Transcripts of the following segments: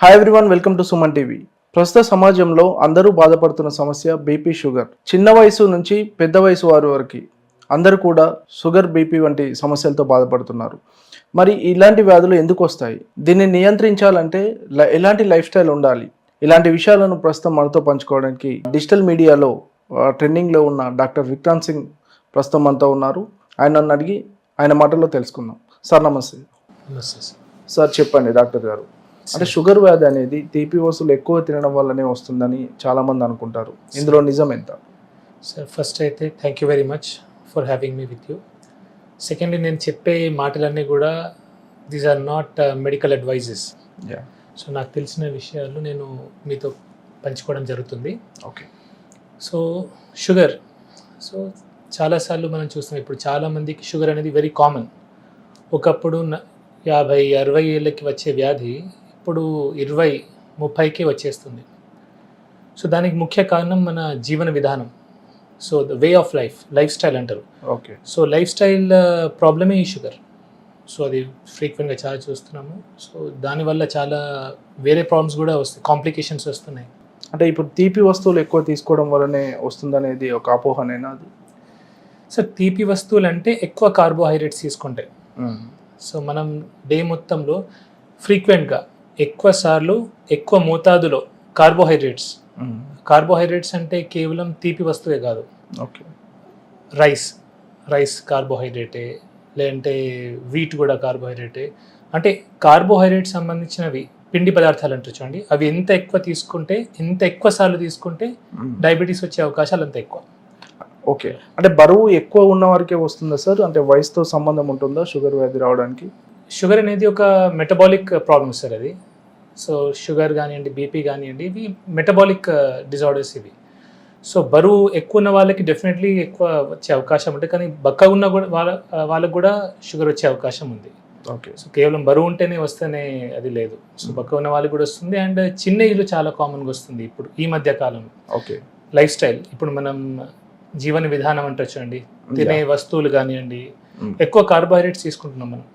Hi everyone, welcome to Suman TV. ప్రస్తుత సమాజంలో అందరూ బాధపడుతున్న సమస్య బీపీ, షుగర్. చిన్న వయసు నుంచి పెద్ద వయసు వారి వరకు అందరూ కూడా షుగర్, బీపీ వంటి సమస్యలతో బాధపడుతున్నారు. మరి ఇలాంటి వ్యాధులు ఎందుకు వస్తాయి? దీన్ని నియంత్రించాలంటే ఎలాంటి లైఫ్ స్టైల్ ఉండాలి? ఇలాంటి విషయాలను ప్రస్తుతం మనతో పంచుకోవడానికి డిజిటల్ మీడియాలో ట్రెండింగ్లో ఉన్న డాక్టర్ విక్రాంత్ సింగ్ ప్రస్తుతం మనతో ఉన్నారు. ఆయనను అడిగి ఆయన మాటల్లో తెలుసుకుందాం. సార్ నమస్తే. సార్ చెప్పండి డాక్టర్ గారు, అంటే షుగర్ వ్యాధి అనేది తీపి వస్తువులు ఎక్కువ తినడం వల్లనే వస్తుందని చాలా మంది అనుకుంటారు. ఇందులో నిజం ఎంత? సార్ ఫస్ట్ అయితే thank you very much for having me with you. Secondly, నేను చెప్పే మాటలన్నీ కూడా these are not medical advises. So నాకు తెలిసిన విషయాలు నేను మీతో పంచుకోవడం జరుగుతుంది. ఓకే. సో షుగర్, సో చాలాసార్లు మనం చూస్తాం, ఇప్పుడు చాలామందికి షుగర్ అనేది వెరీ కామన్. ఒకప్పుడు 50-60 ఏళ్ళకి వచ్చే వ్యాధి ఇప్పుడు 20-30కే వచ్చేస్తుంది. సో దానికి ముఖ్య కారణం మన జీవన విధానం. So the way of life style అంటారు. ఓకే. సో లైఫ్ స్టైల్ ప్రాబ్లమే ఈ షుగర్. సో అది ఫ్రీక్వెంట్గా చాలా చూస్తున్నాము. సో దానివల్ల చాలా వేరే ప్రాబ్లమ్స్ కూడా వస్తాయి, కాంప్లికేషన్స్ వస్తున్నాయి. అంటే ఇప్పుడు తీపి వస్తువులు ఎక్కువ తీసుకోవడం వల్లనే వస్తుందనేది ఒక అపోహనేనా అది? సో తీపి వస్తువులు అంటే ఎక్కువ కార్బోహైడ్రేట్స్ తీసుకుంటాయి. సో మనం డే మొత్తంలో ఫ్రీక్వెంట్గా ఎక్కువ సార్లు ఎక్కువ మోతాదులో కార్బోహైడ్రేట్స్ అంటే కేవలం తీపి వస్తువే కాదు. ఓకే. రైస్ కార్బోహైడ్రేటే, లేదంటే వీట్ కూడా కార్బోహైడ్రేటే. అంటే కార్బోహైడ్రేట్ సంబంధించినవి పిండి పదార్థాలు అంటారు చూడండి, అవి ఎంత ఎక్కువ సార్లు తీసుకుంటే డయాబెటీస్ వచ్చే అవకాశాలు అంత ఎక్కువ. ఓకే. అంటే బరువు ఎక్కువ ఉన్న వారికే వస్తుందా సార్? అంటే వయసుతో సంబంధం ఉంటుందా షుగర్ వ్యాధి రావడానికి? షుగర్ అనేది ఒక మెటబాలిక్ ప్రాబ్లమ్ సార్ అది. సో షుగర్ కానివ్వండి, బీపీ కానివ్వండి, ఇవి మెటబాలిక్ డిజార్డర్స్ ఇవి. సో బరువు ఎక్కువ ఉన్న వాళ్ళకి డెఫినెట్లీ ఎక్కువ వచ్చే అవకాశం ఉంటుంది, కానీ బక్కగా ఉన్న కూడా వాళ్ళకు కూడా షుగర్ వచ్చే అవకాశం ఉంది. ఓకే. సో కేవలం బరువు ఉంటేనే వస్తేనే అది లేదు. సో బక్కగా ఉన్న వాళ్ళకి కూడా వస్తుంది, అండ్ చిన్న ఏజ్లో చాలా కామన్గా వస్తుంది ఇప్పుడు ఈ మధ్య కాలం. ఓకే. లైఫ్ స్టైల్, ఇప్పుడు మనం జీవన విధానం అంటే చూడండి, తినే వస్తువులు కానివ్వండి, ఎక్కువ కార్బోహైడ్రేట్స్ తీసుకుంటున్నాం మనం.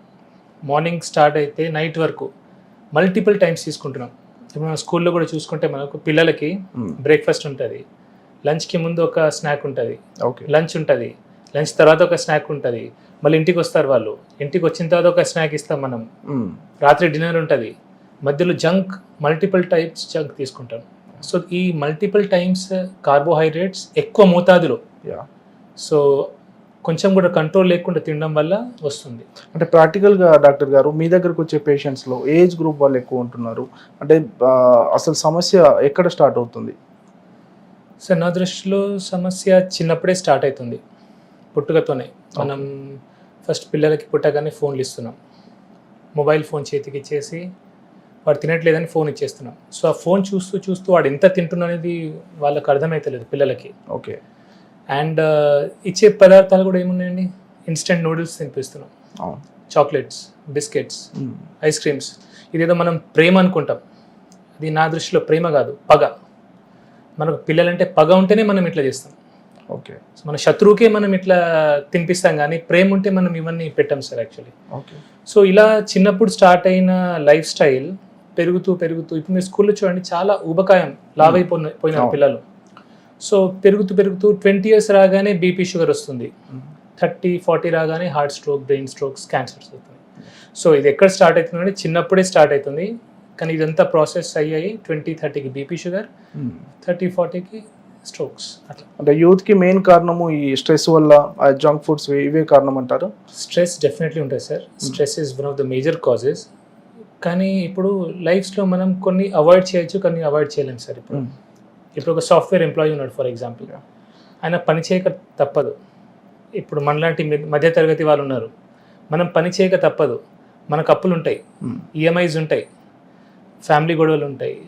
మార్నింగ్ స్టార్ట్ అయితే నైట్ వరకు మల్టిపుల్ టైమ్స్ తీసుకుంటున్నాం. ఇప్పుడు మనం స్కూల్లో కూడా చూసుకుంటే మనకు పిల్లలకి బ్రేక్ఫాస్ట్ ఉంటుంది, లంచ్కి ముందు ఒక స్నాక్ ఉంటుంది, లంచ్ ఉంటుంది, లంచ్ తర్వాత ఒక స్నాక్ ఉంటుంది, మళ్ళీ ఇంటికి వస్తారు వాళ్ళు, ఇంటికి వచ్చిన తర్వాత ఒక స్నాక్ ఇస్తాం మనం, రాత్రి డిన్నర్ ఉంటుంది, మధ్యలో మల్టిపుల్ టైప్స్ జంక్ తీసుకుంటాం. సో ఈ మల్టిపుల్ టైమ్స్ కార్బోహైడ్రేట్స్ ఎక్కువ మోతాదులో, సో కొంచెం కూడా కంట్రోల్ లేకుండా తినడం వల్ల వస్తుంది. అంటే ప్రాక్టికల్గా డాక్టర్ గారు, మీ దగ్గరకు వచ్చే పేషెంట్స్లో ఏజ్ గ్రూప్ వాళ్ళు ఎక్కువ ఉంటున్నారు, అంటే అసలు సమస్య ఎక్కడ స్టార్ట్ అవుతుంది? సార్ నా దృష్టిలో సమస్య చిన్నప్పుడే స్టార్ట్ అవుతుంది, పుట్టుకతోనే. మనం ఫస్ట్ పిల్లలకి పుట్టగానే ఫోన్లు ఇస్తున్నాం, మొబైల్ ఫోన్ చేతికి ఇచ్చేసి వాడు తినట్లేదని ఫోన్ ఇచ్చేస్తున్నాం. సో ఆ ఫోన్ చూస్తూ వాడు ఎంత తింటున్నా అనేది వాళ్ళకి అర్థమవుతలేదు పిల్లలకి. ఓకే. అండ్ ఇచ్చే పదార్థాలు కూడా ఏమున్నాయండి, ఇన్స్టెంట్ నూడిల్స్ తినిపిస్తున్నాం, చాక్లెట్స్, బిస్కెట్స్, ఐస్ క్రీమ్స్. ఇదేదో మనం ప్రేమ అనుకుంటాం, అది నా దృష్టిలో ప్రేమ కాదు, పగ. మనకు పిల్లలంటే పగ ఉంటేనే మనం ఇట్లా చేస్తాం. ఓకే. సో మన శత్రువుకే మనం ఇట్లా తినిపిస్తాం, కానీ ప్రేమ ఉంటే మనం ఇవన్నీ పెట్టాం సార్ యాక్చువల్లీ. ఓకే. సో ఇలా చిన్నప్పుడు స్టార్ట్ అయిన లైఫ్ స్టైల్ పెరుగుతూ ఇప్పుడు మీరు స్కూల్లో చూడండి, చాలా ఊబకాయం లావైపోయిన పిల్లలు. సో పెరుగుతూ 20 years రాగానే బీపీ, షుగర్ వస్తుంది, 30-40 రాగానే heart stroke, brain strokes, cancers వస్తుంది. సో ఇది ఎక్కడ స్టార్ట్ అవుతుందంటే చిన్నప్పుడే స్టార్ట్ అవుతుంది, కానీ ఇదంతా ప్రాసెస్ అయ్యాయి 20-30కి బీపీ, షుగర్, 30-40కి స్ట్రోక్స్. అట్లా అంటే యూత్కి మెయిన్ కారణము ఈ స్ట్రెస్ వల్ల, జంక్ ఫుడ్స్, ఇవే కారణం అంటారు? స్ట్రెస్ డెఫినెట్లీ ఉంటుంది sir. Stress is one of the major causes. కానీ ఇప్పుడు లైఫ్స్లో మనం కొన్ని అవాయిడ్ చేయొచ్చు, కొన్ని అవాయిడ్ చేయలేము సార్. ఇప్పుడు ఒక సాఫ్ట్వేర్ ఎంప్లాయీ ఉన్నాడు ఫర్ ఎగ్జాంపుల్, ఆయన పని చేయక తప్పదు. ఇప్పుడు మనలాంటి మధ్యతరగతి వాళ్ళు ఉన్నారు, మనం పని చేయక తప్పదు. మనకు అప్పులు ఉంటాయి, ఈఎంఐస్ ఉంటాయి, ఫ్యామిలీ గొడవలు ఉంటాయి,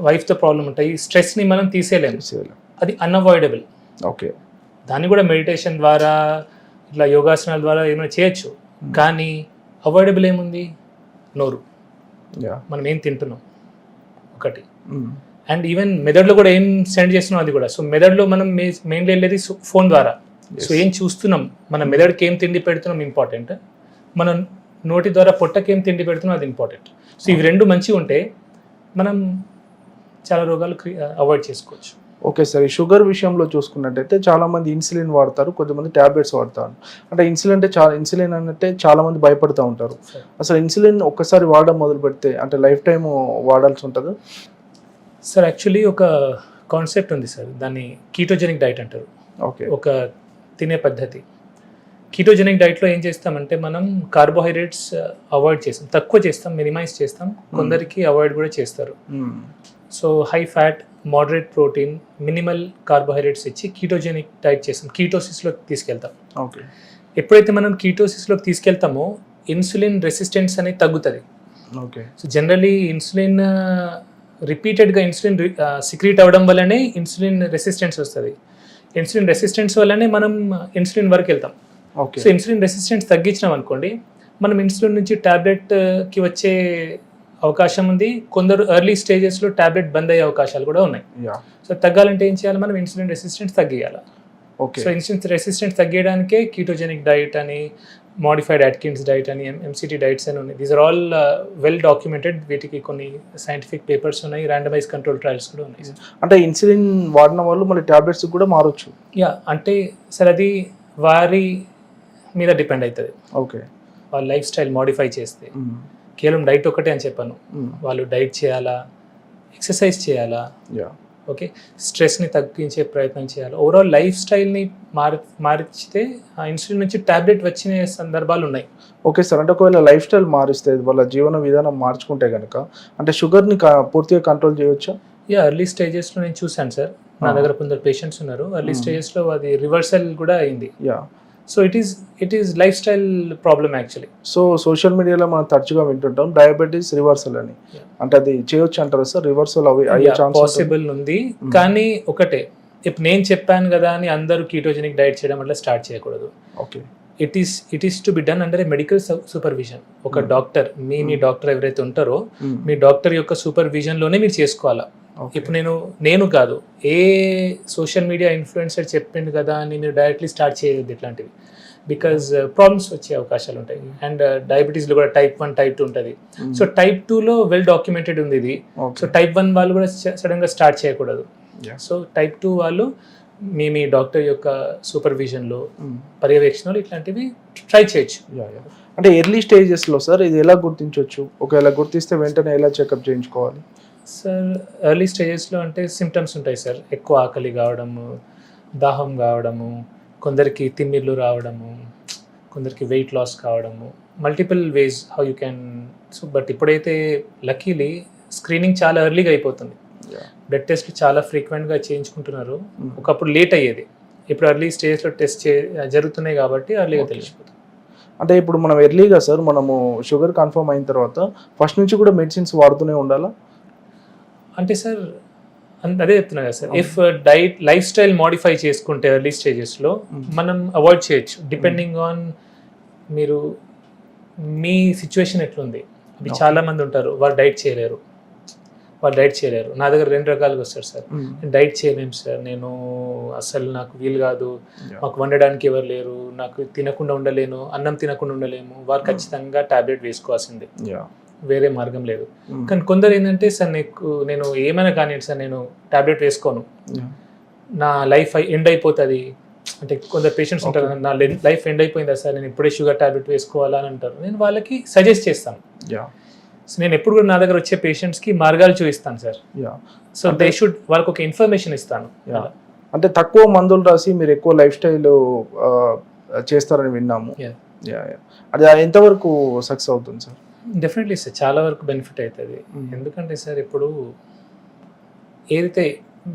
వైఫ్తో ప్రాబ్లం ఉంటాయి. స్ట్రెస్ని మనం తీసేయలేము, అది అన్అవాయిడబుల్. ఓకే. దాన్ని కూడా మెడిటేషన్ ద్వారా, ఇట్లా యోగాసనాల ద్వారా ఏమైనా చేయొచ్చు, కానీ అవాయిడబుల్ ఏముంది? నోరు, మనం ఏం తింటున్నాం ఒకటి, అండ్ ఈవెన్ మెదడులో కూడా ఏం సెండ్ చేస్తున్నాం అది కూడా. సో మెదడులో మనం మెయిన్లీ వెళ్ళేది ఫోన్ ద్వారా. సో ఏం చూస్తున్నాం, మన మెదడుకి ఏం తిండి పెడుతున్నాం ఇంపార్టెంట్, మన నోటి ద్వారా పొట్టకి ఏం తిండి పెడుతున్నాం అది ఇంపార్టెంట్. సో ఇవి రెండు మంచిగా ఉంటే మనం చాలా రోగాలు అవాయిడ్ చేసుకోవచ్చు. ఓకే సార్, ఈ షుగర్ విషయంలో చూసుకున్నట్టయితే చాలామంది ఇన్సులిన్ వాడతారు, కొంతమంది ట్యాబ్లెట్స్ వాడతారు. అంటే ఇన్సులిన్ అంటే చాలామంది భయపడుతూ ఉంటారు. అసలు ఇన్సులిన్ ఒక్కసారి వాడడం మొదలు పెడితే అంటే లైఫ్ టైం వాడాల్సి ఉంటుంది సార్? యాక్చువల్లీ ఒక కాన్సెప్ట్ ఉంది సార్, దాన్ని కీటోజెనిక్ డైట్ అంటారు. ఓకే. ఒక తినే పద్ధతి. కీటోజెనిక్ డైట్లో ఏం చేస్తామంటే మనం కార్బోహైడ్రేట్స్ అవాయిడ్ చేస్తాం, తక్కువ చేస్తాం, మినిమైజ్ చేస్తాం. కొందరికి అవాయిడ్ కూడా చేస్తారు. So high fat, moderate protein, minimal carbohydrates ఇచ్చి కీటోజెనిక్ డైట్ చేస్తాం, కీటోసిస్లోకి తీసుకెళ్తాం. ఓకే. ఎప్పుడైతే మనం కీటోసిస్లోకి తీసుకెళ్తామో ఇన్సులిన్ రెసిస్టెన్స్ అనేది తగ్గుతుంది. ఓకే. సో జనరలీ ఇన్సులిన్ రిపీటెడ్గా ఇన్సులిన్ సిక్రీట్ అవ్వడం వల్లనే ఇన్సులిన్ రెసిస్టెన్స్ వస్తుంది. ఇన్సులిన్ రెసిస్టెన్స్ వల్లనే మనం ఇన్సులిన్ వరకు వెళ్తాం. ఓకే. సో ఇన్సులిన్ రెసిస్టెన్స్ తగ్గించినాం అనుకోండి, మనం ఇన్సులిన్ నుంచి ట్యాబ్లెట్కి వచ్చే అవకాశం ఉంది. కొందరు ఎర్లీ స్టేజెస్లో ట్యాబ్లెట్ బంద్ అయ్యే అవకాశాలు కూడా ఉన్నాయి. సో తగ్గాలంటే ఏం చేయాలి? మనం ఇన్సులిన్ రెసిస్టెన్స్ తగ్గియాలి. ఓకే. సో ఇన్సులిన్ రెసిస్టెన్స్ తగ్గడానికే కీటోజెనిక్ డైట్ అని, మోడిఫైడ్ అట్కిన్స్ డైట్ అని, ఎంసిటీ డైట్స్ అని ఉన్నాయి. These are all well documented. వీటికి కొన్ని సైంటిఫిక్ పేపర్స్ ఉన్నాయి, ర్యాండమైజ్ కంట్రోల్ ట్రయల్స్ కూడా ఉన్నాయి. అంటే ఇన్సులిన్ వాడిన వాళ్ళు మళ్ళీ ట్యాబ్లెట్స్ కూడా మారొచ్చు. యా, అంటే సార్ అది వారి మీద డిపెండ్ అవుతుంది. ఓకే. వాళ్ళ లైఫ్ స్టైల్ మోడిఫై చేస్తే. కేవలం డైట్ ఒకటే అని చెప్పాను. వాళ్ళు డైట్ చేయాలా, ఎక్సర్సైజ్ చేయాలా, ఓకే, స్ట్రెస్ని తగ్గించే ప్రయత్నం చేయాలి. ఓవరాల్ లైఫ్ స్టైల్ని మార్చితే ఆ ఇన్సులిన్ నుంచి ట్యాబ్లెట్ వచ్చిన సందర్భాలు ఉన్నాయి. ఓకే సార్, అంటే ఒకవేళ లైఫ్ స్టైల్ మారిస్తే వాళ్ళ జీవన విధానం మార్చుకుంటే కనుక అంటే షుగర్ని పూర్తిగా కంట్రోల్ చేయవచ్చా? యా, ఎర్లీ స్టేజెస్లో నేను చూశాను సార్. నా దగ్గర కొందరు పేషెంట్స్ ఉన్నారు, ఎర్లీ స్టేజెస్లో అది రివర్సల్ కూడా అయింది. Yeah. So it is life style problem actually. So social మీడియాలో మనం తరచుగా వింటుంటాం డయాబెటీస్ రివర్సల్ అని. అంటే అది చేయొచ్చు అంటారా సార్? రివర్సల్ అయ్యే ఛాన్స్ పాసిబుల్ ఉంది, కానీ ఒకటే, ఇప్పుడు నేను చెప్పాను కదా అని అందరూ కీటోజెనిక్ డైట్ చేయడం వల్ల స్టార్ట్ చేయకూడదు. Okay. It is to be done under A medical supervision. ఒక డాక్టర్, మీ డాక్టర్ ఎవరైతే ఉంటారో మీ డాక్టర్ యొక్క సూపర్విజన్లోనే మీరు చేసుకోవాలా. ఇప్పుడు నేను కాదు, ఏ సోషల్ మీడియా ఇన్ఫ్లుయెన్సర్ చెప్పిండు కదా అని మీరు డైరెక్ట్లీ స్టార్ట్ చేయొద్దు ఇట్లాంటివి. బికాజ్ ప్రాబ్లమ్స్ వచ్చే అవకాశాలు ఉంటాయి. అండ్ డయాబెటీస్లో కూడా టైప్ 1, టైప్ 2 ఉంటుంది. సో టైప్ 2లో వెల్ డాక్యుమెంటెడ్ ఉంది ఇది. సో టైప్ 1 వాళ్ళు కూడా సడన్గా స్టార్ట్ చేయకూడదు. సో టైప్ 2 వాళ్ళు మీ డాక్టర్ యొక్క సూపర్విజన్లో, పర్యవేక్షణలో ఇట్లాంటివి ట్రై చేయొచ్చు. అంటే ఎర్లీ స్టేజెస్లో సార్ ఇది ఎలా గుర్తించవచ్చు? ఒకవేళ గుర్తిస్తే వెంటనే ఎలా చెకప్ చేయించుకోవాలి? సార్ ఎర్లీ స్టేజెస్లో అంటే సిమ్టమ్స్ ఉంటాయి సార్. ఎక్కువ ఆకలి కావడము, దాహం కావడము, కొందరికి తిమ్మిర్లు రావడము, కొందరికి వెయిట్ లాస్ కావడము, multiple ways how you can. So but ఇప్పుడైతే లక్కీలీ స్క్రీనింగ్ చాలా ఎర్లీగా అయిపోతుంది. బ్లడ్ టెస్ట్ చాలా ఫ్రీక్వెంట్గా చేయించుకుంటున్నారు. ఒకప్పుడు లేట్ అయ్యేది, ఇప్పుడు ఎర్లీ స్టేజ్లో టెస్ట్ జరుగుతున్నాయి కాబట్టి ఎర్లీగా తెలిసిపోతుంది. అంటే ఇప్పుడు మనం ఎర్లీగా సార్ మనము షుగర్ కన్ఫర్మ్ అయిన తర్వాత ఫస్ట్ నుంచి కూడా మెడిసిన్స్ వాడుతూనే ఉండాలా? అంటే సార్ అదే చెప్తున్నా కదా sir, if life style modify చేసుకుంటే ఎర్లీ స్టేజెస్లో మనం అవాయిడ్ చేయొచ్చు. డిపెండింగ్ ఆన్ మీ సిచ్యువేషన్ ఎట్లుంది. అది చాలా మంది ఉంటారు వాళ్ళు డైట్ చేయలేరు. నా దగ్గర 2 రకాలుగా వస్తారు సార్. డైట్ చేయలేము సార్, నేను అసలు నాకు వీలు కాదు, మాకు వండడానికి ఎవరు లేరు, నాకు తినకుండా ఉండలేను, అన్నం తినకుండా ఉండలేము. వారు ఖచ్చితంగా టాబ్లెట్ వేసుకోవాల్సిందే, వేరే మార్గం లేదు. కానీ కొందరు ఏంటంటే సార్ నేను ఏమైనా కానీ సార్ నేను టాబ్లెట్ వేసుకోను, నా లైఫ్ ఎండ్ అయిపోతుంది అంటే కొందరు పేషెంట్స్ ఉంటారు, నా లైఫ్ ఎండ్ అయిపోయిందా సార్, నేను ఇప్పుడే షుగర్ టాబ్లెట్ వేసుకోవాలా అని అంటారు. నేను వాళ్ళకి సజెస్ట్ చేస్తాను. సో నేను ఎప్పుడు కూడా నా దగ్గర వచ్చే పేషెంట్స్కి మార్గాలు చూపిస్తాను సార్. సో దే షుడ్, వాళ్ళకి ఒక ఇన్ఫర్మేషన్ ఇస్తాను. అంటే తక్కువ మందులు రాసి మీరు ఎక్కువ లైఫ్ స్టైల్ చేస్తారని విన్నాము. అది ఎంతవరకు సక్సెస్ అవుతుంది సార్? డెఫినెట్లీ సార్, చాలా వరకు బెనిఫిట్ అవుతుంది. ఎందుకంటే సార్ ఇప్పుడు ఏదైతే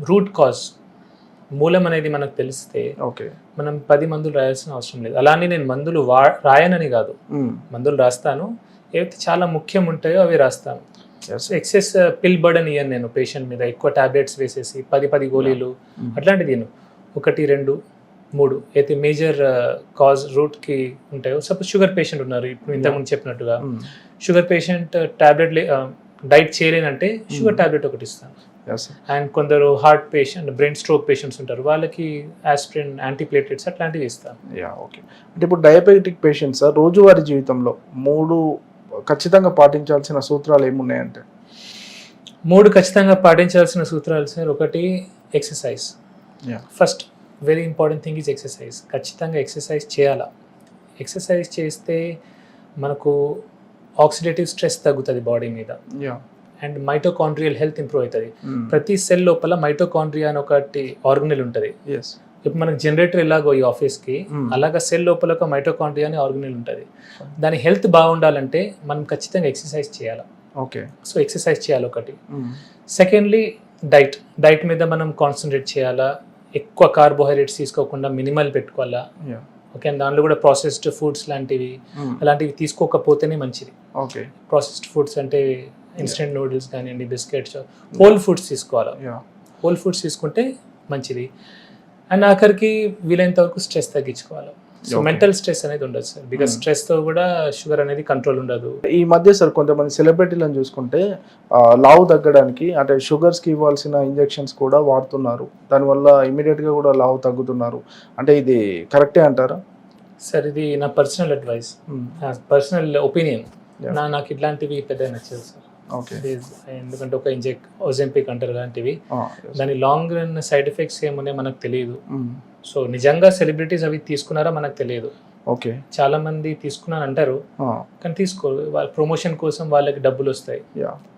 రూట్ కాజ్, మూలం అనేది మనకు తెలిస్తే ఓకే, మనం 10 మందులు రాయాల్సిన అవసరం లేదు. అలానే నేను మందులు రాయనని కాదు, మందులు రాస్తాను, ఏవైతే చాలా ముఖ్యం ఉంటాయో అవి రాస్తాను. ఎక్సెస్ పిల్ బర్డన్ ఇయ్యను నేను పేషెంట్ మీద, ఎక్కువ టాబ్లెట్స్ వేసేసి 10 గోళీలు అట్లాంటిది 1, 2, 3 అయితే మేజర్ కాజ్ రూట్కి ఉంటాయో. సపోజ్ షుగర్ పేషెంట్ ఉన్నారు, ఇప్పుడు ఇంతకుముందు చెప్పినట్టుగా షుగర్ పేషెంట్ టాబ్లెట్ డైట్ చేయలేనంటే షుగర్ టాబ్లెట్ ఒకటి ఇస్తాను. అండ్ కొందరు heart patient, brain stroke patients ఉంటారు, వాళ్ళకి ఆస్పిరిన్, యాంటీప్లేటెట్స్ అట్లాంటివి ఇస్తాను. ఓకే. అంటే ఇప్పుడు డయాబెటిక్ పేషెంట్స్ రోజువారీ జీవితంలో 3 ఖచ్చితంగా పాటించాల్సిన సూత్రాలు ఏమున్నాయంటే? 3 ఖచ్చితంగా పాటించాల్సిన సూత్రాలు సార్. ఒకటి exercise. Yeah. First very important thing is exercise. ఖచ్చితంగా ఎక్సర్సైజ్ చేయాలా. ఎక్సర్సైజ్ చేస్తే మనకు ఆక్సిడేటివ్ స్ట్రెస్ తగ్గుతుంది బాడీ మీద yeah. And mitochondrial health improve అవుతుంది. ప్రతి సెల్ లోపల మైటోకాండ్రియా అని ఒకటి ఆర్గనెల్ ఉంటుంది. ఎస్. ఇప్పుడు మనకు జనరేటర్ ఎలాగో ఈ ఆఫీస్కి అలాగా సెల్ లోపల ఒక మైటోకాండ్రియా అని ఆర్గనెల్ ఉంటుంది. దాని హెల్త్ బాగుండాలంటే మనం ఖచ్చితంగా ఎక్సర్సైజ్ చేయాలి. ఓకే. సో ఎక్సర్సైజ్ చేయాలి ఒకటి. సెకండ్లీ డైట్ మీద మనం కాన్సన్ట్రేట్ చేయాలా. ఎక్కువ కార్బోహైడ్రేట్స్ తీసుకోకుండా మినిమల్ పెట్టుకోవాలా. యా. ఓకే. అండ్ దాంట్లో కూడా ప్రాసెస్డ్ ఫుడ్స్ అలాంటివి తీసుకోకపోతేనే మంచిది. ఓకే. ప్రాసెస్డ్ ఫుడ్స్ అంటే ఇన్స్టెంట్ నూడిల్స్ కానివ్వండి, బిస్కెట్స్, హోల్ ఫుడ్స్ తీసుకోవాలి. యా. హోల్ ఫుడ్స్ తీసుకుంటే మంచిది. అండ్ ఆఖరికి వీలైనంత వరకు స్ట్రెస్ తగ్గించుకోవాలి. సో మెంటల్ స్ట్రెస్ అనేది ఉండదు సార్. బికాస్ స్ట్రెస్తో కూడా షుగర్ అనేది కంట్రోల్ ఉండదు. ఈ మధ్య సార్ కొంతమంది సెలబ్రిటీలను చూసుకుంటే లావు తగ్గడానికి అంటే షుగర్స్కి ఇవ్వాల్సిన ఇంజెక్షన్స్ కూడా వాడుతున్నారు. దానివల్ల ఇమీడియట్గా కూడా లావు తగ్గుతున్నారు. అంటే ఇది కరెక్టే అంటారా? సార్ ఇది నా పర్సనల్ అడ్వైస్, పర్సనల్ ఒపీనియన్. నాకు ఇట్లాంటివి పెద్ద నచ్చదు సార్. ఓకే. ఎందుకంటే ఒక ఓజెంపిక్ అంటారు అలాంటివి, దాని లాంగ్ రన్ సైడ్ ఎఫెక్ట్స్ ఏమున్నాయో మనకు తెలియదు. సో నిజంగా సెలబ్రిటీస్ అవి తీసుకున్నారా మనకు తెలియదు. ఓకే. చాలా మంది తీసుకున్నాను అంటారు కానీ తీసుకోరు. వాళ్ళ ప్రమోషన్ కోసం వాళ్ళకి డబ్బులు వస్తాయి.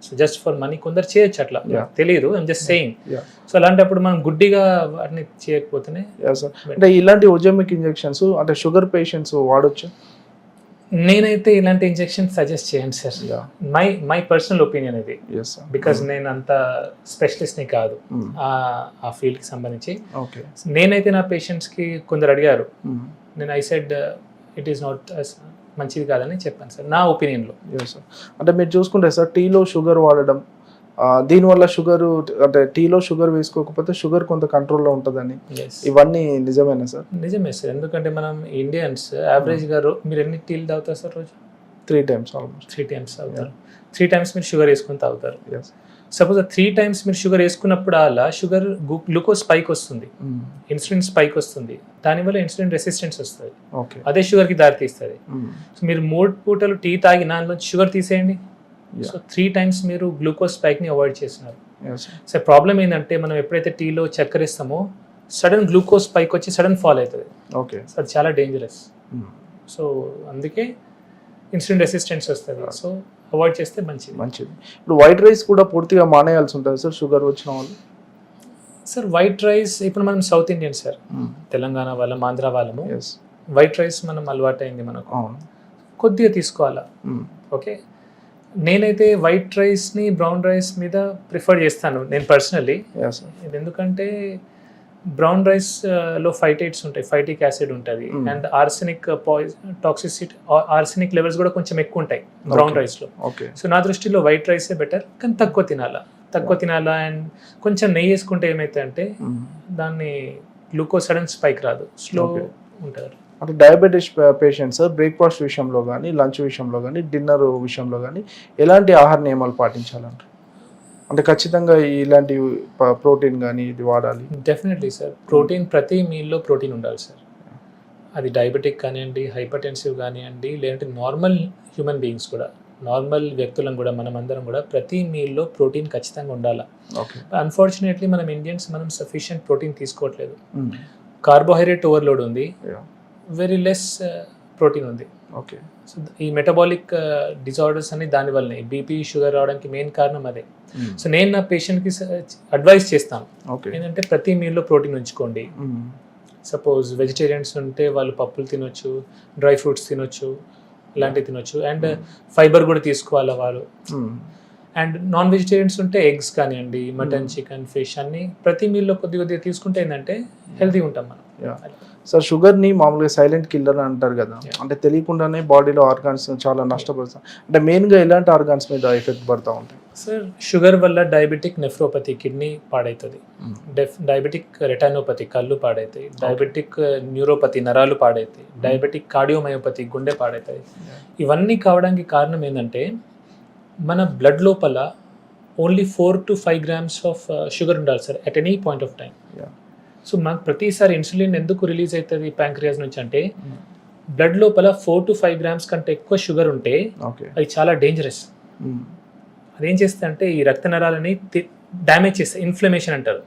సో జస్ట్ ఫర్ మనీ కొందరు చేయొచ్చు, అట్లా తెలియదు. I'm just saying. సో అలాంటప్పుడు మనం గుడ్డిగా వాటిని చేయకపోతేనే. అంటే ఇలాంటి ఓజెమిక్ ఇంజెక్షన్స్ అంటే షుగర్ పేషెంట్స్ వాడొచ్చు? నేనైతే ఇలాంటి ఇంజెక్షన్ సజెస్ట్ చేయండి సార్. మై పర్సనల్ ఒపీనియన్ ఇది. బికాజ్ నేను అంత స్పెషలిస్ట్ని కాదు ఆ ఫీల్డ్కి సంబంధించి. నేనైతే నా పేషెంట్స్కి కొందరు అడిగారు, నేను I said it is not మంచిది కాదని చెప్పాను సార్, నా ఒపీనియన్లో. అంటే మీరు చూసుకుంటే సార్ టీలో షుగర్ వాడడం, దీనివల్ల షుగర్ అంటే టీలో షుగర్ వేసుకోకపోతే షుగర్ కొంత కంట్రోల్లో ఉంటుందని, ఇవన్నీ నిజమేనా సార్? నిజమే సార్. ఎందుకంటే మనం ఇండియన్స్ యావరేజ్గా మీరు ఎన్ని టీలు తాగుతారు సార్ రోజు? 3 times ఆల్మోస్ట్. 3 times తాగుతారు. 3 times మీరు షుగర్ వేసుకొని తాగుతారు. సపోజ్ 3 times మీరు షుగర్ వేసుకున్నప్పుడు అలా షుగర్ గ్లూకోజ్ స్పైక్ వస్తుంది, ఇన్సులిన్ స్పైక్ వస్తుంది. దానివల్ల ఇన్సులిన్ రెసిస్టెన్స్ వస్తుంది, అదే షుగర్కి దారి తీస్తుంది. సో మీరు 3 పూటలు టీ తాగి దానిలో షుగర్ తీసేయండి. సో 3 times మీరు గ్లూకోజ్ స్పైక్ని అవాయిడ్ చేస్తున్నారు. సో ప్రాబ్లం ఏంటంటే మనం ఎప్పుడైతే టీలో చక్కెర ఇస్తామో సడన్ గ్లూకోజ్ స్పైక్ వచ్చి సడన్ ఫాల్ అవుతుంది. ఓకే. సో అది చాలా డేంజరస్. సో అందుకే ఇన్సులిన్ రెసిస్టెన్స్ వస్తుంది. సో అవాయిడ్ చేస్తే మంచిది. ఇప్పుడు వైట్ రైస్ కూడా పూర్తిగా మానేయాల్సి ఉంటుంది సార్ షుగర్ వచ్చిన వాళ్ళు? సార్ వైట్ రైస్ ఇప్పుడు మనం సౌత్ ఇండియన్ సార్, తెలంగాణ వాళ్ళం, ఆంధ్ర వాళ్ళము, వైట్ రైస్ మనం అలవాటైంది మనకు, కొద్దిగా తీసుకోవాలా. ఓకే. నేనైతే వైట్ రైస్ని బ్రౌన్ రైస్ మీద ప్రిఫర్ చేస్తాను నేను పర్సనల్లీ. ఎందుకంటే బ్రౌన్ రైస్లో ఫైటేట్స్ ఉంటాయి, ఫైటిక్ యాసిడ్ ఉంటుంది, and arsenic toxicity, arsenic levels కూడా కొంచెం ఎక్కువ ఉంటాయి బ్రౌన్ రైస్లో. సో నా దృష్టిలో వైట్ రైసే బెటర్, కానీ తక్కువ తినాలా. అండ్ కొంచెం నెయ్యి వేసుకుంటే ఏమైతే అంటే దాన్ని గ్లూకోజ్ సడన్ స్పైక్ రాదు, స్లో ఉంటారు. అంటే డయాబెటీస్ పేషెంట్స్ బ్రేక్ఫాస్ట్ విషయంలో కానీ, లంచ్ విషయంలో కానీ, డిన్నర్ విషయంలో కానీ ఎలాంటి ఆహార నియమాలు పాటించాలంటారు? అంటే ఖచ్చితంగా ఇలాంటి ప్రోటీన్ కానీ ఇది వాడాలి? Definitely sir. ప్రోటీన్ ప్రతి మీల్లో ప్రోటీన్ ఉండాలి సార్. అది డయాబెటిక్ కానివ్వండి, హైపర్టెన్సివ్ కానివ్వండి, లేదంటే నార్మల్ హ్యూమన్ బీయింగ్స్ కూడా, నార్మల్ వ్యక్తులను కూడా, మనం అందరం కూడా ప్రతి మీల్లో ప్రోటీన్ ఖచ్చితంగా ఉండాలి. అన్ఫార్చునేట్లీ మనం ఇండియన్స్ సఫిషియంట్ ప్రోటీన్ తీసుకోవట్లేదు. కార్బోహైడ్రేట్ ఓవర్లోడ్ ఉంది, వెరీ లెస్ ప్రోటీన్ ఉంది. ఓకే. సో ఈ మెటబాలిక్ డిజార్డర్స్ అన్ని దానివల్లనే, బీపీ, షుగర్ రావడానికి మెయిన్ కారణం అదే. సో నేను నా పేషెంట్కి అడ్వైస్ చేస్తాను ఏంటంటే ప్రతి మీల్లో ప్రోటీన్ ఉంచుకోండి. సపోజ్ వెజిటేరియన్స్ ఉంటే వాళ్ళు పప్పులు తినొచ్చు, డ్రై ఫ్రూట్స్ తినొచ్చు, ఇలాంటివి తినొచ్చు, అండ్ ఫైబర్ కూడా తీసుకోవాలి వాళ్ళు. అండ్ నాన్ వెజిటేరియన్స్ ఉంటే ఎగ్స్ కానివ్వండి, మటన్, చికెన్, ఫిష్ అన్ని ప్రతి మీల్లో కొద్దిగా తీసుకుంటే ఏంటంటే హెల్తీ ఉంటాం మనం. సార్ షుగర్ని మామూలుగా సైలెంట్ కిల్లర్ అంటారు కదా, అంటే తెలియకుండానే బాడీలో ఆర్గాన్స్ చాలా నష్టపడతాం. అంటే మెయిన్గా ఎలాంటి ఆర్గాన్స్ మీద ఎఫెక్ట్ పడుతూ ఉంటాయి సార్? షుగర్ వల్ల డయాబెటిక్ నెఫ్రోపతి, కిడ్నీ పాడవుతుంది, డయాబెటిక్ రెటైనోపతి, కళ్ళు పాడవుతాయి, డయాబెటిక్ న్యూరోపతి, నరాలు పాడవుతాయి, డయాబెటిక్ కార్డియోమయోపతి, గుండె పాడవుతాయి. ఇవన్నీ కావడానికి కారణం ఏంటంటే మన బ్లడ్ లోపల only 4 to 5 grams of sugar ఉండాలి sir at any point of time. So మాకు ప్రతిసారి ఇన్సులిన్ ఎందుకు రిలీజ్ అవుతుంది ప్యాంక్రియాస్ నుంచి అంటే బ్లడ్ లోపల 4 to 5 grams కంటే ఎక్కువ షుగర్ ఉంటే అది చాలా డేంజరస్. అదేం చేస్తే అంటే ఈ రక్త నరాలని డ్యామేజ్ చేస్తాయి, ఇన్ఫ్లమేషన్ అంటారు.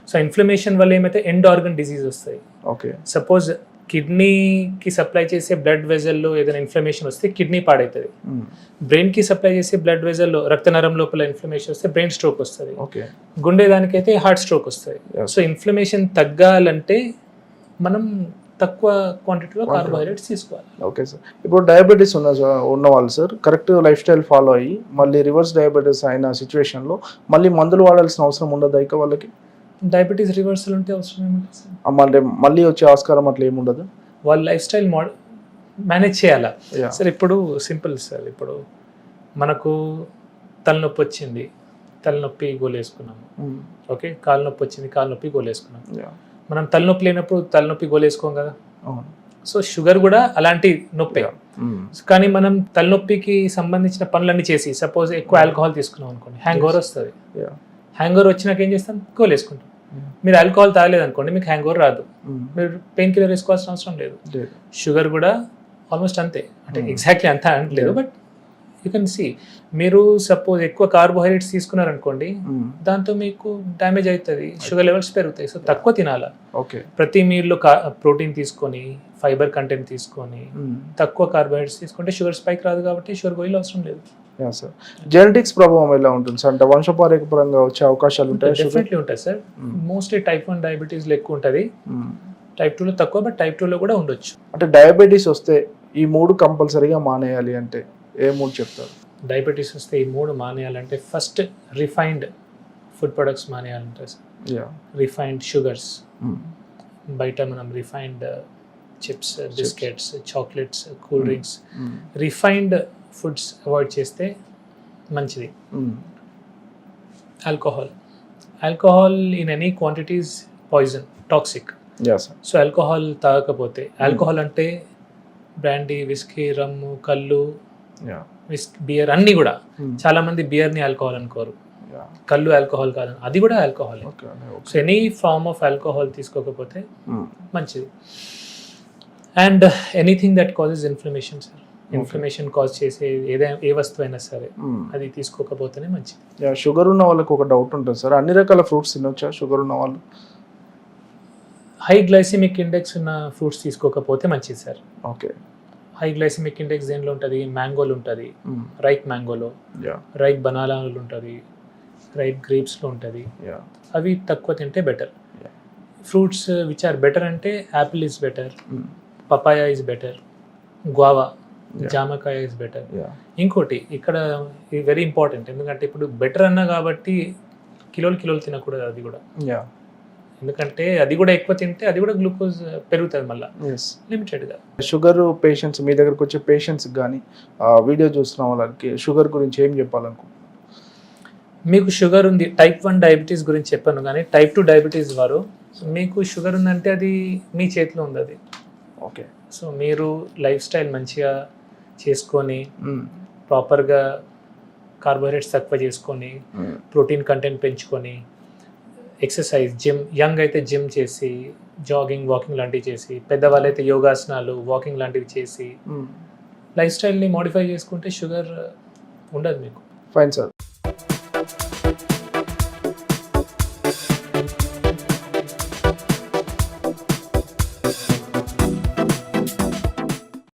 సో ఇన్ఫ్లమేషన్ వల్ల ఏమైతే ఎండ్ ఆర్గన్ డిసీజ్ వస్తాయి. ఓకే. సపోజ్ కిడ్నీకి సప్లై చేసే బ్లడ్ వెజల్లో ఏదైనా ఇన్ఫ్లమేషన్ వస్తే కిడ్నీ పాడవుతుంది. బ్రెయిన్కి సప్లై చేసే బ్లడ్ వెజల్లో రక్తనరం లోపల ఇన్ఫ్లమేషన్ వస్తే బ్రెయిన్ స్ట్రోక్ వస్తుంది. ఓకే. గుండె దానికైతే హార్ట్ స్ట్రోక్ వస్తుంది. సో ఇన్ఫ్లమేషన్ తగ్గాలంటే మనం తక్కువ క్వాంటిటీలో కార్బోహైడ్రేట్స్ తీసుకోవాలి. Okay sir. ఇప్పుడు డయాబెటీస్ ఉన్న వాళ్ళు sir correct life style follow అయ్యి మళ్ళీ రివర్స్ డయాబెటీస్ అయిన సిచ్యువేషన్లో మళ్ళీ మందులు వాడాల్సిన అవసరం ఉండదు ఇక వాళ్ళకి? డయాబెటీస్ రివర్సల్ ఉంటే అవసరం ఏముంటుంది సార్? అంటే మళ్ళీ వచ్చే ఆస్కారం అట్లా ఏముండదు? వాళ్ళ లైఫ్ స్టైల్ మేనేజ్ చేయాలా సార్? ఇప్పుడు సింపుల్ సార్, ఇప్పుడు మనకు తలనొప్పి వచ్చింది, తలనొప్పి గోలేసుకున్నాము. ఓకే, కాలు నొప్పి వచ్చింది, కాలు నొప్పి గోలేసుకున్నాము. మనం తలనొప్పి లేనప్పుడు తలనొప్పి గోలేసుకోం కదా. సో షుగర్ కూడా అలాంటి నొప్పి. కానీ మనం తలనొప్పికి సంబంధించిన పనులన్నీ చేసి సపోజ్ ఎక్కువ ఆల్కహాల్ తీసుకున్నాం అనుకోండి, హ్యాంగ్ ఓవర్ వస్తుంది. హ్యాంగ్ ఓవర్ వచ్చినాక ఏం చేస్తాం? గోలేసుకుంటాం. మీరు ఆల్కహాల్ తాగలేదు అనుకోండి, మీకు హ్యాంగ్ ఓవర్ రాదు, మీరు పెయిన్ కిల్లర్ వేసుకోవాల్సిన అవసరం లేదు. షుగర్ కూడా ఆల్మోస్ట్ అంతే, అంటే ఎగ్జాక్ట్లీ అంతా అనట్లేదు, బట్ యూ కెన్ సీ. మీరు సపోజ్ ఎక్కువ కార్బోహైడ్రేట్స్ తీసుకున్నారనుకోండి, దాంతో మీకు డ్యామేజ్ అవుతుంది, షుగర్ లెవెల్స్ పెరుగుతాయి. సో తక్కువ తినాలా. ఓకే. ప్రతి మీల్లో ప్రోటీన్ తీసుకొని, ఫైబర్ కంటెంట్ తీసుకొని, తక్కువ కార్బోహైడ్రేట్స్ తీసుకుంటే షుగర్ స్పైక్ రాదు, కాబట్టి షుగర్ గోళీలు అవసరం లేదు. సార్ జెనెటిక్స్ ప్రభావం ఎలా ఉంటుంది సార్? అంటే వంశపారంపర్యంగా వచ్చే అవకాశాలు ఉంటాయి? డెఫినెట్లీ ఉంటాయి సార్. మోస్ట్లీ టైప్ 1 డయాబెటీస్లో ఎక్కువ ఉంటుంది, టైప్ 2లో తక్కువ, బట్ టైప్ 2లో కూడా ఉండొచ్చు. అంటే డయాబెటీస్ వస్తే ఈ 3 కంపల్సరీగా మానేయాలి అంటే ఏ 3 చెప్తారు? డయాబెటీస్ వస్తే ఈ 3 మానేయాలంటే ఫస్ట్ రిఫైన్డ్ ఫుడ్ ప్రొడక్ట్స్ మానేయాలంటే సార్. రిఫైన్డ్ షుగర్స్, బయట మనం refined chips, biscuits, chocolates, cool drinks, refined foods avoid చేస్తే మంచిది. Alcohol in any quantities poison, toxic. So alcohol తాగకపోతే, ఆల్కహాల్ అంటే బ్రాండీ, విస్కీ, రమ్ము, కళ్ళు, బియర్ అన్నీ కూడా. చాలా మంది బియర్ని ఆల్కహాల్ అనుకోరు, కళ్ళు ఆల్కహాల్ కాదు, అది కూడా alcohol. So any form of alcohol తీసుకోకపోతే మంచిది. And anything that causes inflammation sir, inflammation cause చేసే ఏ వస్తువు అయినా సరే అది తీసుకోకపోతేనే మంచిది. షుగర్ ఉన్న వాళ్ళకి ఒక డౌట్ ఉంటుంది సార్, అన్ని రకాల ఫ్రూట్స్ తినొచ్చా షుగర్ ఉన్న వాళ్ళు? హై గ్లైసిమిక్ ఇండెక్స్ ఉన్న ఫ్రూట్స్ తీసుకోకపోతే మంచిది sir. Okay. High glycemic index దేనిలో ఉంటుంది? మ్యాంగోలో ఉంటుంది, రైప్ మ్యాంగోలో, రైప్ బనానాలో ఉంటుంది, రైప్ గ్రేప్స్లో ఉంటుంది. అవి తక్కువ తింటే better. Fruits which are better అంటే apple is better, papaya is better, guava, జామకాయ ఇస్ బెటర్. ఇంకోటి ఇక్కడ వెరీ ఇంపార్టెంట్, ఎందుకంటే ఇప్పుడు బెటర్ అన్నా కాబట్టి కిలోలు తినకూడదు అది కూడా. ఎందుకంటే అది కూడా ఎక్కువ తింటే అది కూడా గ్లూకోజ్ పెరుగుతుంది మళ్ళీ లిమిటెడ్గా. షుగర్ పేషెంట్స్, మీ దగ్గరకు వచ్చే పేషెంట్స్కి కానీ వీడియో చూస్తున్న వాళ్ళకి షుగర్ గురించి ఏం చెప్పాలనుకుంటున్నాను? మీకు షుగర్ ఉంది, టైప్ 1 డయాబెటీస్ గురించి చెప్పాను, కానీ టైప్ 2 డయాబెటీస్ వారు మీకు షుగర్ ఉందంటే అది మీ చేతిలో ఉంది అది. ఓకే. సో మీరు లైఫ్ స్టైల్ మంచిగా చేసుకొని, ప్రాపర్గా కార్బోహైడ్రేట్స్ తక్కువ చేసుకొని, ప్రోటీన్ కంటెంట్ పెంచుకొని, ఎక్సర్సైజ్, జిమ్, యంగ్ అయితే జిమ్ చేసి, జాగింగ్, వాకింగ్ లాంటివి చేసి, పెద్దవాళ్ళైతే యోగాసనాలు, వాకింగ్ లాంటివి చేసి లైఫ్ స్టైల్ని మోడిఫై చేసుకుంటే షుగర్ ఉండదు మీకు. Fine sir.